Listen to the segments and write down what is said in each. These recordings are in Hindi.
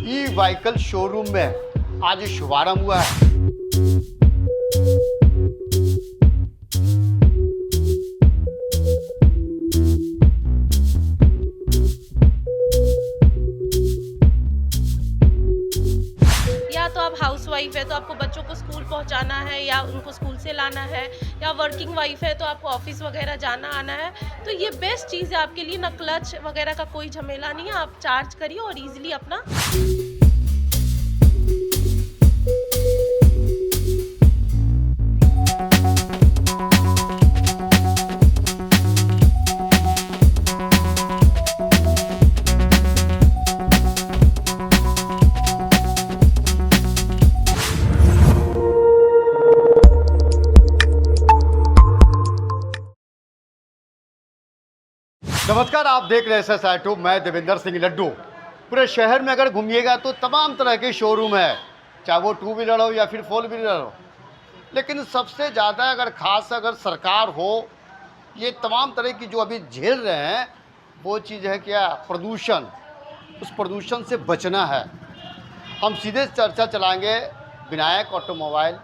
ई व्हीकल शोरूम में आज शुभारंभ हुआ है। या तो आप हाउस वाइफ है तो आपको बच्चों को स्कूल पहुंचाना है या उनको स्कूल से लाना है, या वर्किंग वाइफ है तो आपको ऑफिस वगैरह जाना आना है, तो ये बेस्ट चीज़ है आपके लिए। ना क्लच वगैरह का कोई झमेला नहीं है, आप चार्ज करिए और इजीली अपना नमस्कार, आप देख रहे हैं SSI2। मैं देवेंद्र सिंह लड्डू। पूरे शहर में अगर घूमिएगा तो तमाम तरह के शोरूम है, चाहे वो 2 व्हीलर हो या फिर 4 व्हीलर हो। लेकिन सबसे ज़्यादा अगर सरकार हो, ये तमाम तरह की जो अभी झेल रहे हैं वो चीज़ है क्या, प्रदूषण। उस प्रदूषण से बचना है। हम सीधे चर्चा चलाएंगे Vinayak automobile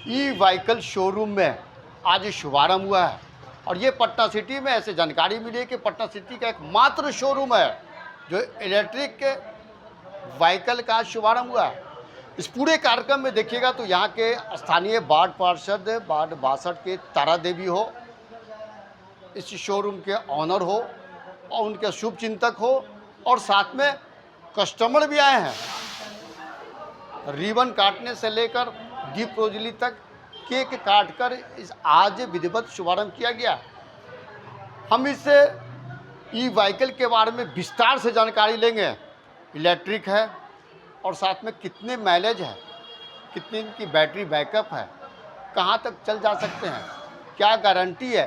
e vehicle showroom में आज शुभारंभ हुआ है। और ये पटना सिटी में ऐसे जानकारी मिली है कि पटना सिटी का एकमात्र शोरूम है जो इलेक्ट्रिक के व्हीकल का शुभारंभ हुआ है। इस पूरे कार्यक्रम में देखिएगा तो यहाँ के स्थानीय वार्ड पार्षद वार्ड 62 के तारा देवी हो, इस शोरूम के ऑनर हो और उनके शुभ चिंतक हो, और साथ में कस्टमर भी आए हैं। रिबन काटने से लेकर दीप रोजली तक केक काटकर इस आज विधिवत शुभारंभ किया गया। हम इस ई व्हीकल के बारे में विस्तार से जानकारी लेंगे। इलेक्ट्रिक है और साथ में कितने माइलेज है, कितनी इनकी बैटरी बैकअप है, कहाँ तक चल जा सकते हैं, क्या गारंटी है,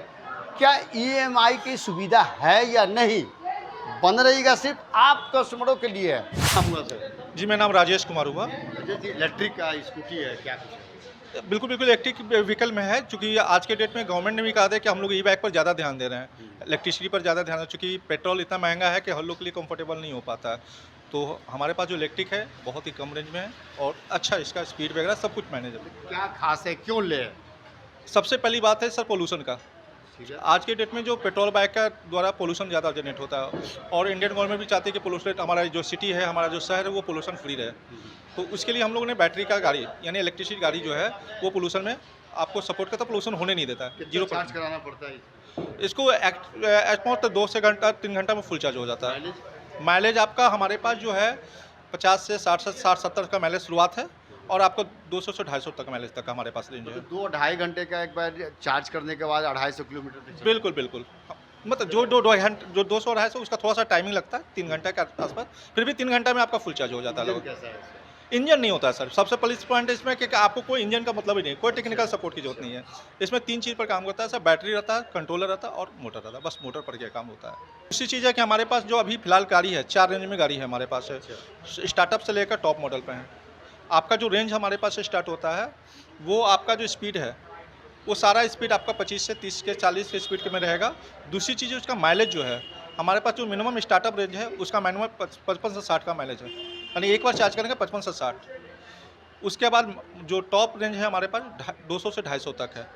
क्या EMI की सुविधा है या नहीं। बन रहेगा सिर्फ आप कस्टमरों के लिए है। जी, मेरा नाम राजेश कुमार हुआ। इलेक्ट्रिक का स्कूटी है, क्या कुछ है? बिल्कुल इलेक्ट्रिक व्हीकल में है, चूँकि आज के डेट में गवर्नमेंट ने भी कहा था कि हम लोग ई बाइक पर ज़्यादा ध्यान दे रहे हैं, इलेक्ट्रिसिटी पर ज़्यादा ध्यान है, चूँकि पेट्रोल इतना महंगा है कि हर लोग के लिए कंफर्टेबल नहीं हो पाता है। तो हमारे पास जो इलेक्ट्रिक है बहुत ही कम रेंज में है और अच्छा इसका स्पीड वगैरह सब कुछ मैनेज है। क्या खास है, क्यों ले? सबसे पहली बात है सर पोल्यूशन का। आज के डेट में जो पेट्रोल बाइक का द्वारा पोल्यूशन ज़्यादा जनरेट होता है और इंडियन गवर्नमेंट भी चाहती है कि पोल्यूशन हमारा जो सिटी है, हमारा जो शहर है वो पोल्यूशन फ्री रहे। तो उसके लिए हम लोगों ने बैटरी का गाड़ी यानी इलेक्ट्रिसिटी गाड़ी जो है वो पोल्यूशन में आपको सपोर्ट करता है, पोल्यूशन होने नहीं देता है। 0 चार्ज कराना पड़ता है इसको एटमोस्ट 2 से 3 घंटा में फुल चार्ज हो जाता है। माइलेज आपका हमारे पास जो है 50 से 60-70 का माइलेज शुरुआत है और आपको 200 से 250 तक माइलेज तक हमारे पास रेंज है। 2-2.5 घंटे का एक बार चार्ज करने के बाद 250 किलोमीटर। बिल्कुल मतलब जो 200-250 उसका थोड़ा सा टाइमिंग लगता है 3 घंटे के आसपास, फिर भी 3 घंटा में आपका फुल चार्ज हो जाता है। इंजन नहीं होता है सर, सबसे प्लस पॉइंट है इसमें कि आपको कोई इंजन का मतलब ही नहीं, कोई टेक्निकल सपोर्ट की जरूरत नहीं है। इसमें 3 चीज़ पर काम करता है सर, बैटरी रहता है, कंट्रोलर रहता है और मोटर रहता है। बस मोटर पर क्या काम होता है। दूसरी चीज़ है कि हमारे पास जो अभी फिलहाल गाड़ी है 4 रेंज में गाड़ी है हमारे पास है, स्टार्टअप से लेकर टॉप मॉडल पे है। आपका जो रेंज हमारे पास से स्टार्ट होता है वो आपका जो स्पीड है वो सारा स्पीड आपका 25 से 30 के 40 के स्पीड के में रहेगा। दूसरी चीज़ उसका माइलेज जो है हमारे पास जो मिनिमम स्टार्टअप रेंज है उसका मिनिमम 55 से 60 का माइलेज है, यानी एक बार चार्ज करेंगे 55 से 60। उसके बाद जो टॉप रेंज है हमारे पास 200 से 250 तक है,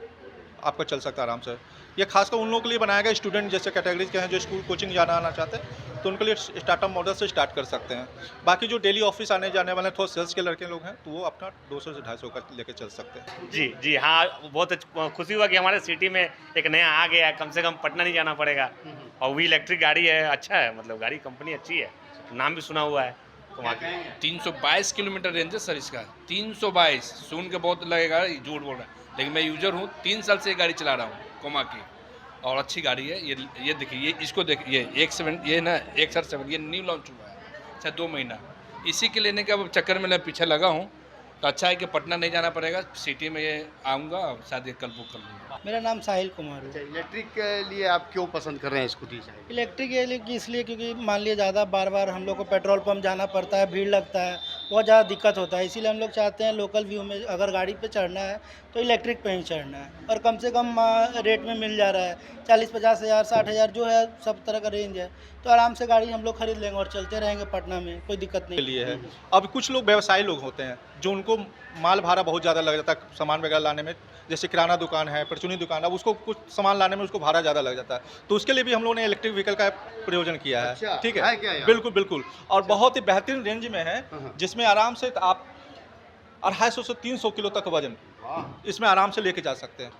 आपका चल सकता है आराम से। ये खासकर उन लोगों के लिए बनाया गया, स्टूडेंट जैसे कैटेगरीज के हैं जो स्कूल कोचिंग जाना आना चाहते हैं तो उनके लिए स्टार्टअप मॉडल से स्टार्ट कर सकते हैं। बाकी जो डेली ऑफिस आने जाने वाले थोड़ा सेल्स के लड़के लोग हैं तो वो अपना 200 से 250 का लेके चल सकते हैं। जी हाँ, बहुत खुशी हुआ कि हमारे सिटी में एक नया आ गया, कम से कम पटना नहीं जाना पड़ेगा। और वो इलेक्ट्रिक गाड़ी है, अच्छा है, मतलब गाड़ी कंपनी अच्छी है, नाम भी सुना हुआ है। 322 किलोमीटर रेंज है सर इसका। 322 सुन के बहुत लगेगा झूठ बोल रहा है, लेकिन मैं यूजर हूँ, 3 साल से ये गाड़ी चला रहा हूँ कोमा की, और अच्छी गाड़ी है। ये देखिए, ये इसको देखिए, ये XR7 ये न्यू लॉन्च हुआ है, अच्छा 2 महीना। इसी के लेने के चक्कर में मैं पीछे लगा हूँ, तो अच्छा है कि पटना नहीं जाना पड़ेगा, सिटी में ये आऊँगा, शायद ये कल बुक कर लूँगा। मेरा नाम साहिल कुमार है। इलेक्ट्रिक के लिए आप क्यों पसंद कर रहे हैं स्कूटी? इलेक्ट्रिक इसलिए क्योंकि मान लिया ज़्यादा बार बार हम लोग को पेट्रोल पंप जाना पड़ता है, भीड़ लगता है, बहुत ज़्यादा दिक्कत होता है। इसीलिए हम लोग चाहते हैं लोकल व्यू में अगर गाड़ी पे चढ़ना है तो इलेक्ट्रिक पे ही चढ़ना है, और कम से कम रेट में मिल जा रहा है। 40-50 हज़ार 60 हज़ार जो है सब तरह का रेंज है, तो आराम से गाड़ी हम लोग खरीद लेंगे और चलते रहेंगे पटना में, कोई दिक्कत के नहीं। लिए है। अब कुछ लोग व्यवसायी लोग होते हैं जो उनको माल भाड़ा बहुत ज़्यादा लग जाता है सामान वगैरह लाने में, जैसे किराना दुकान है, परचूनी दुकान है, उसको कुछ सामान लाने में उसको भाड़ा ज़्यादा लग जाता है, तो उसके लिए भी हम लोगों ने इलेक्ट्रिक व्हीकल का प्रयोजन किया है। अच्छा, ठीक है क्या है, यहाँ? बिल्कुल बिल्कुल, और बहुत ही बेहतरीन रेंज में है, जिसमें आराम से आप 250 से 300 किलो तक वजन इसमें आराम से लेके जा सकते हैं।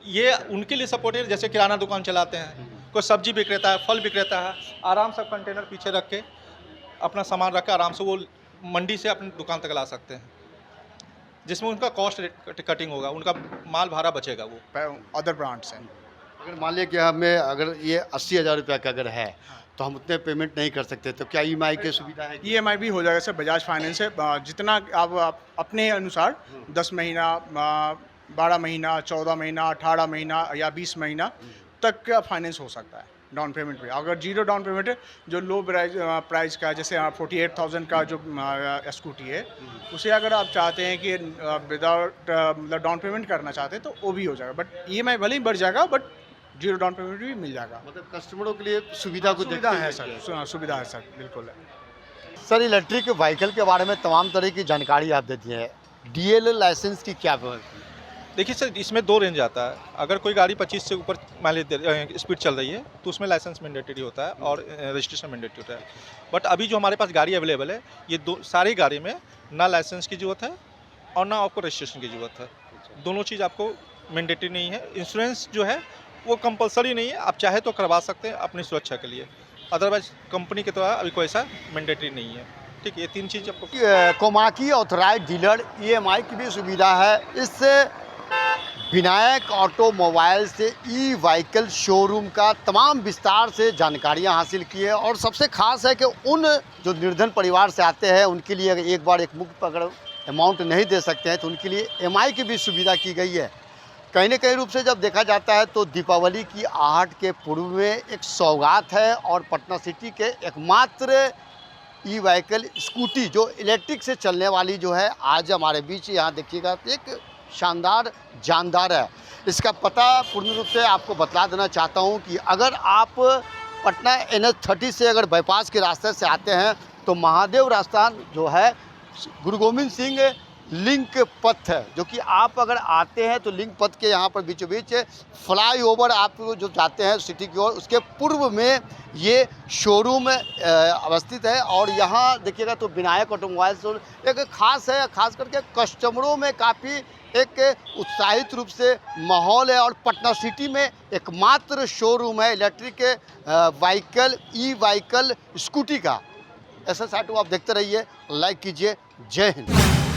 ये उनके लिए सपोर्टेड, जैसे किराना दुकान चलाते हैं, कोई सब्जी विक्रेता है, फल विक्रेता है, आराम से कंटेनर पीछे रख के अपना सामान रख के आराम से वो मंडी से अपनी दुकान तक ला सकते हैं, जिसमें उनका कॉस्ट कटिंग होगा, उनका माल भाड़ा बचेगा वो। अदर ब्रांड्स हैं। अगर मान लिया कि हमें अगर ये 80,000 रुपये का अगर है तो हम उतने पेमेंट नहीं कर सकते, तो क्या EMI की सुविधा है? EMI भी हो जाएगा सर, बजाज फाइनेंस है, जितना आप अपने अनुसार 10 महीना 12 महीना 14 महीना 18 महीना या 20 महीना तक का फाइनेंस हो सकता है डाउन पेमेंट पे। अगर जीरो डाउन पेमेंट है, जो लो प्राइस का, जैसे 48,000 का जो स्कूटी है, उसे अगर आप चाहते हैं कि विदाउट मतलब डाउन पेमेंट करना चाहते हैं तो वो भी हो जाएगा, बट EMI भले ही बढ़ जाएगा, बट जीरो डाउन पेमेंट भी मिल जाएगा। मतलब कस्टमरों के लिए सुविधा को सुविधा देखते है हुए सर, सुविधा है सर, बिल्कुल है। सर, इलेक्ट्रिक व्हीकल के बारे में तमाम तरह की जानकारी आप देती हैं। DL लाइसेंस की क्या व्यवस्था है? देखिए सर, इसमें 2 रेंज आता है। अगर कोई गाड़ी 25 से ऊपर माइलेज स्पीड चल रही है तो उसमें लाइसेंस मैंडेटरी होता है और रजिस्ट्रेशन मैंडेटरी होता है। बट अभी जो हमारे पास गाड़ी अवेलेबल है, ये सारी गाड़ी में ना लाइसेंस की ज़रूरत है और ना आपको रजिस्ट्रेशन की ज़रूरत है। दोनों चीज़ आपको मैंडेटरी नहीं है। इंश्योरेंस जो है वो कंपलसरी नहीं है, आप चाहे तो करवा सकते हैं अपनी सुरक्षा के लिए, अदरवाइज कंपनी के द्वारा अभी कोई ऐसा मैंडेटरी नहीं है। ठीक है, ये 3 चीज़ आपको। कोमाकी ऑथराइज डीलर EMI की भी सुविधा है। इससे विनायक ऑटोमोबाइल से व्हीकल शोरूम का तमाम विस्तार से जानकारियां हासिल की है, और सबसे खास है कि उन जो निर्धन परिवार से आते हैं उनके लिए अगर एक बार एक मुफ्त अगर अमाउंट नहीं दे सकते हैं तो उनके लिए EMI की भी सुविधा की गई है। कहीं न कहीं रूप से जब देखा जाता है तो दीपावली की आहट के पूर्व में एक सौगात है, और पटना सिटी के एकमात्र व्हीकल स्कूटी जो इलेक्ट्रिक से चलने वाली जो है आज हमारे बीच यहाँ देखिएगा तो एक शानदार जानदार है। इसका पता पूर्ण रूप से आपको बतला देना चाहता हूँ कि अगर आप पटना NH30 से अगर बाईपास के रास्ते से आते हैं तो महादेव रास्ता जो है गुरु गोविंद सिंह लिंक पथ है, जो कि आप अगर आते हैं तो लिंक पथ के यहाँ पर बीचों बीच फ्लाईओवर आप जो जाते हैं सिटी की ओर, उसके पूर्व में ये शोरूम अवस्थित है। और यहाँ देखिएगा तो विनायक ऑटोमोबाइल्स एक खास है, खास करके कस्टमरों में काफ़ी एक उत्साहित रूप से माहौल है, और पटना सिटी में एकमात्र शोरूम है इलेक्ट्रिक व्हीकल स्कूटी का। SSR2 आप देखते रहिए, लाइक कीजिए। जय हिंद।